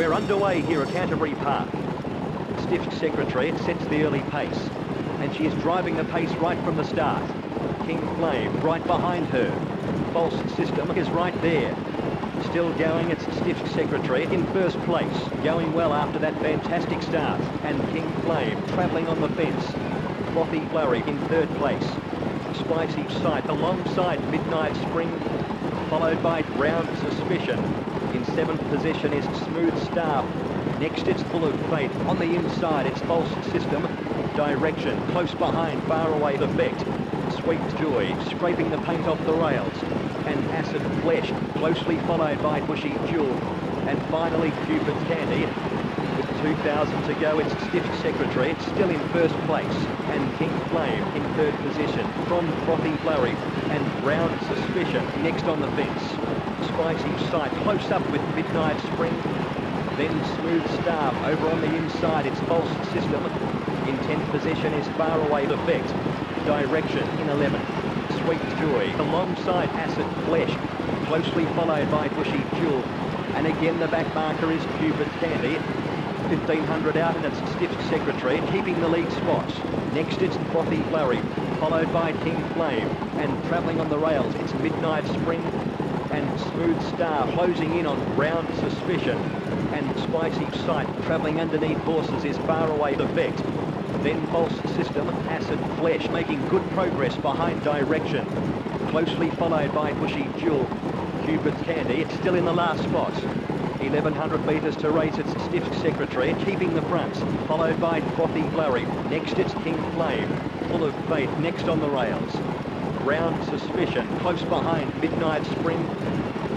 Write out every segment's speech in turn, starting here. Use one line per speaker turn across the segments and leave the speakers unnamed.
We're underway here at Canterbury Park. Stiff Secretary sets the early pace, and she is driving the pace right from the start. King Flame right behind her. False System is right there. Still going, it's Stiff Secretary in first place, going well after that fantastic start. And King Flame travelling on the fence. Frothy Flurry in third place. Spicy Sight alongside Midnight Spring, followed by Round Suspicion. In seventh position is Smooth Star. Next it's Full of Faith. On the inside it's False System. Direction close behind, Far Away the Effect. Sweet Joy scraping the paint off the rails. And Acid Flesh closely followed by Bushy Jewel. And finally Cupid's Candy. With 2,000 to go, it's Stiff Secretary still in first place. And King Flame in third position from Frothy Flurry. And Round Suspicion next on the fence. Spicy Sight close up with Midnight Spring. Then Smooth Star over on the inside, it's False System. In 10th position is Far Away the Effect. Direction in 11th. Sweet Joy alongside Acid Flesh, closely followed by Bushy Jewel. And again the back marker is Cupid's Candy. 1,500 out and it's Stiff Secretary keeping the lead spots. Next it's Frothy Flurry, followed by King Flame. And travelling on the rails it's Midnight Spring and Smooth Star closing in on Round Suspicion. And Spicy Sight travelling underneath horses is Far Away the Effect. Then False System, Acid Flesh making good progress behind Direction. Closely followed by Bushy Jewel. Cupid's Candy still in the last spot. 1,100 metres to race, it's Stiff Secretary keeping the front, followed by Frothy Flurry. Next it's King Flame. Full of Faith next on the rails. Round Suspicion close behind Midnight Spring.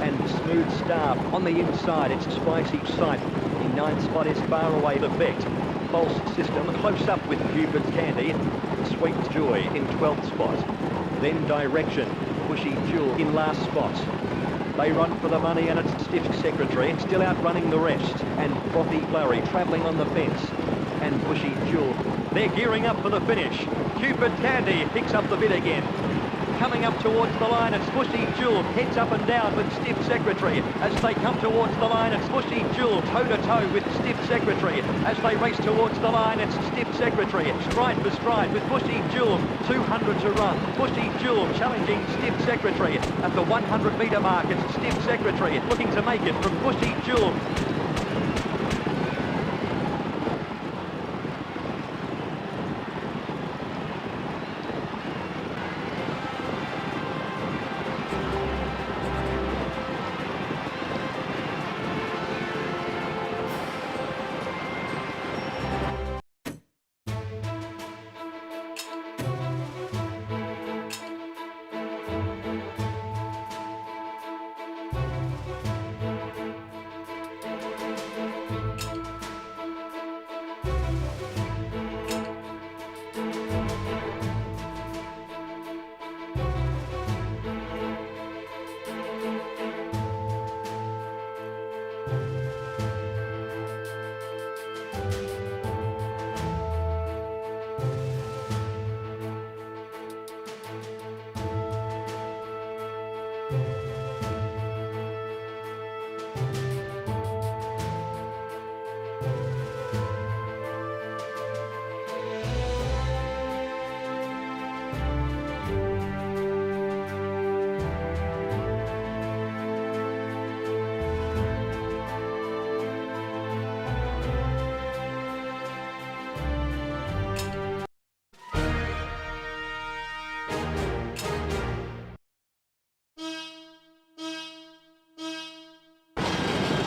And Smooth Star on the inside, it's Spicy Sight. In ninth spot is Far Away the Effect. False System close up with Cupid's Candy. Sweet Joy in 12th spot. Then Direction, Bushy Jewel in last spot. They run for the money and it's Stiff Secretary still outrunning the rest. And Frothy Flurry travelling on the fence. And Bushy Jewel. They're gearing up for the finish. Cupid's Candy picks up the bid again. Coming up towards the line, it's Bushy Jewel, heads up and down with Stiff Secretary. As they come towards the line, it's Bushy Jewel, toe-to-toe with Stiff Secretary. As they race towards the line, it's Stiff Secretary, stride for stride with Bushy Jewel, 200 to run. Bushy Jewel challenging Stiff Secretary. At the 100-metre mark, it's Stiff Secretary looking to make it from Bushy Jewel.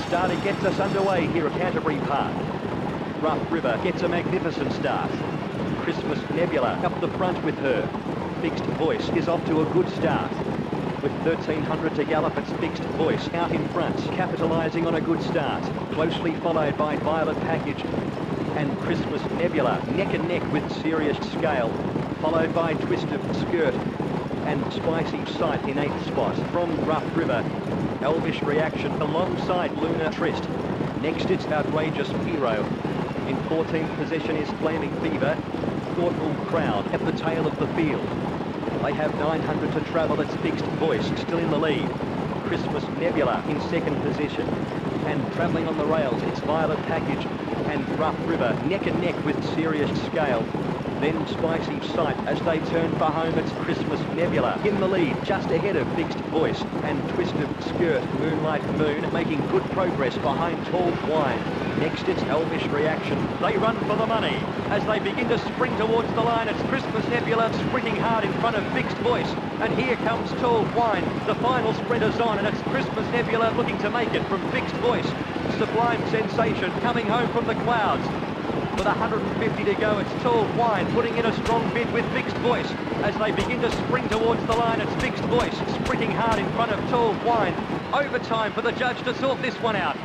Starter gets us underway here at Canterbury Park. Rough River gets a magnificent start. Christmas Nebula up the front with her. Fixed Voice is off to a good start. With 1,300 to gallop, it's Fixed Voice out in front, capitalising on a good start. Closely followed by Violet Package and Christmas Nebula, neck and neck with Serious Scale, followed by Twist of Skirt and Spicy Sight in 8th spot. From Rough River, Elvish Reaction alongside Lunar Tryst. Next it's Outrageous Hero. In 14th position is Flaming Fever. Thoughtful Crowd at the tail of the field. They have 900 to travel, it's Fixed Voice still in the lead. Christmas Nebula in second position. And travelling on the rails, it's Violet Package and Rough River, neck and neck with Serious Scale. Then Spicy Sight as they turn for home, it's Christmas Nebula. In the lead, just ahead of Fixed Voice and Twisted Skirt, Moonlight Moon, making good progress behind Tall Wine. Next, it's Elvish Reaction. They run for the money. As they begin to spring towards the line, it's Christmas Nebula sprinting hard in front of Fixed Voice. And here comes Tall Wine. The final sprinter's on, and it's Christmas Nebula looking to make it from Fixed Voice. Sublime Sensation coming home from the clouds. With 150 to go, it's Tall Wine putting in a strong bid with Fixed Voice. As they begin to spring towards the line, it's Fixed Voice sprinting hard in front of Tall Wine. Overtime for the judge to sort this one out.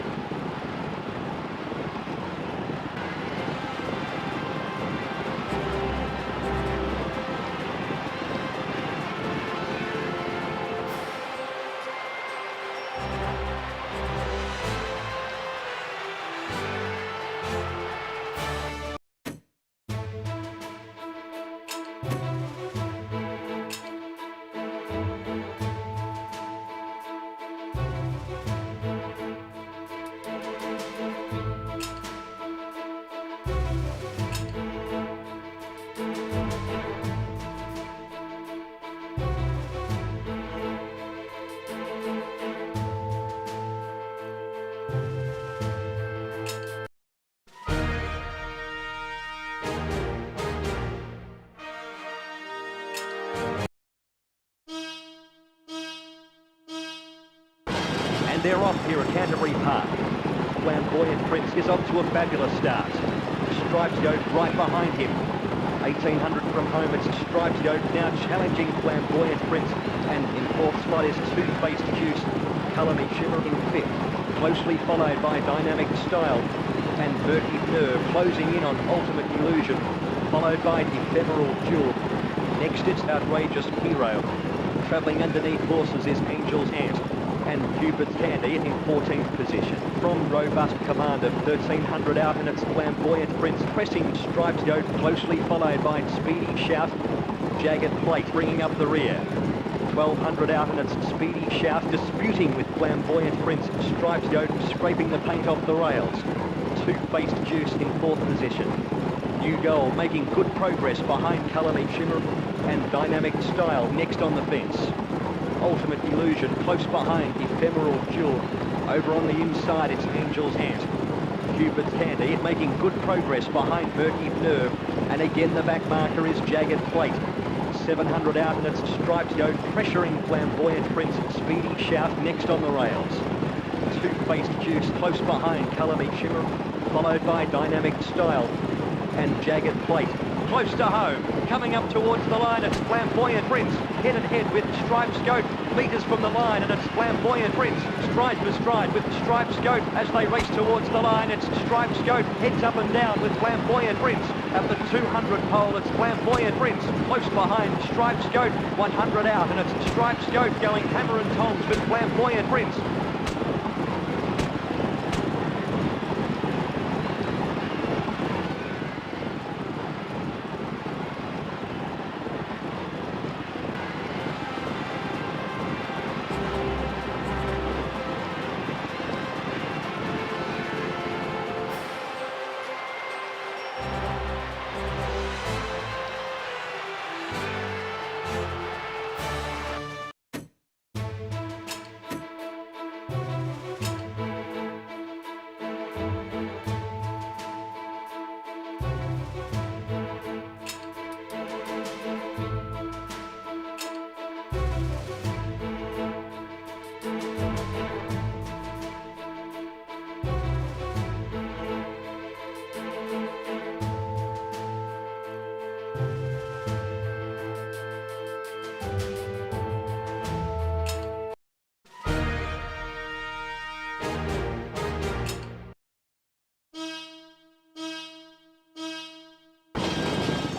They're off here at Canterbury Park. Flamboyant Prince is off to a fabulous start. Stripes Yoke right behind him. 1800 from home, it's Stripes Yoke now challenging Flamboyant Prince. And in fourth spot is Two-Faced Juice. Colour Me Shimmer in fifth. Closely followed by Dynamic Style. And Vertive Nerve closing in on Ultimate Illusion. Followed by Ephemeral Jewel. Next it's Outrageous Hero. Travelling underneath horses is Angel's Ant. And Cupid's Candy in 14th position. From Robust Commander, 1300 out, and it's Flamboyant Prince pressing Stripes Yoke, closely followed by Speedy Shout. Jagged Plate bringing up the rear. 1200 out, and it's Speedy Shout disputing with Flamboyant Prince. Stripes Yoke scraping the paint off the rails. Two-Faced Juice in fourth position. New Goal making good progress behind Colour Me Shimmer and Dynamic Style next on the fence. Ultimate Illusion close behind Ephemeral Jewel. Over on the inside it's Angel's Ant. Cupid's Candy making good progress behind Vertive Nerve. And again the back marker is Jagged Plate. 700 out, and it's Stripes Yoke pressuring Flamboyant Prince. Speedy Shout next on the rails. Two-Faced Juice close behind Colour Me Shimmer, followed by Dynamic Style and Jagged Plate. Close to home, coming up towards the line, it's Flamboyant Prince, head-to-head with Stripes Goat, meters from the line, and it's Flamboyant Prince, stride for stride with Stripes Goat. As they race towards the line, it's Stripes Goat, heads up and down with Flamboyant Prince. At the 200 pole, it's Flamboyant Prince, close behind Stripes Goat, 100 out, and it's Stripes Goat going hammer and tongs with Flamboyant Prince.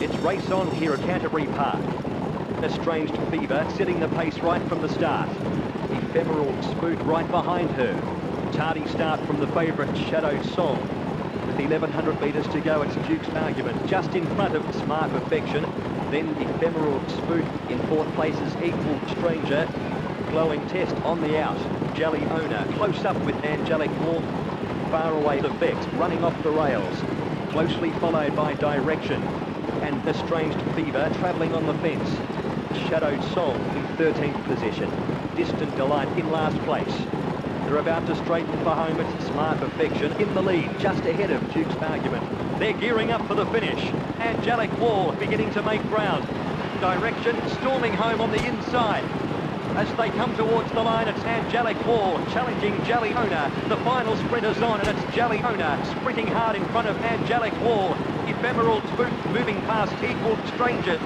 It's race on here at Canterbury Park. Estranged Fever setting the pace right from the start. Ephemeral Spook right behind her. Tardy start from the favourite Shadow Song. With 1100 metres to go, it's Duke's Argument just in front of Smart Perfection. Then Ephemeral Spook in fourth place is Equal Stranger. Glowing Test on the out. Jelly Owner. Close up with Angelic Wall. Far away the Vex, running off the rails. Closely followed by Direction. And Estranged Fever travelling on the fence. Shadowed Song in 13th position. Distant Delight in last place. They're about to straighten for home. It's Smart Perfection in the lead, just ahead of Duke's Argument. They're gearing up for the finish. Angelic Wall beginning to make ground. Direction storming home on the inside. As they come towards the line, it's Angelic Wall challenging Jelly Owner. The final sprint is on, and it's Jelly Owner sprinting hard in front of Angelic Wall. Ephemeral Spook moving past Equal Stranger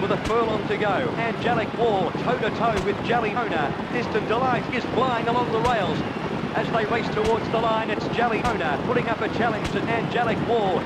with a furlong to go. Angelic Wall toe-to-toe with Jelly Owner. Distant Delight is flying along the rails. As they race towards the line, it's Jelly Owner putting up a challenge to Angelic Wall.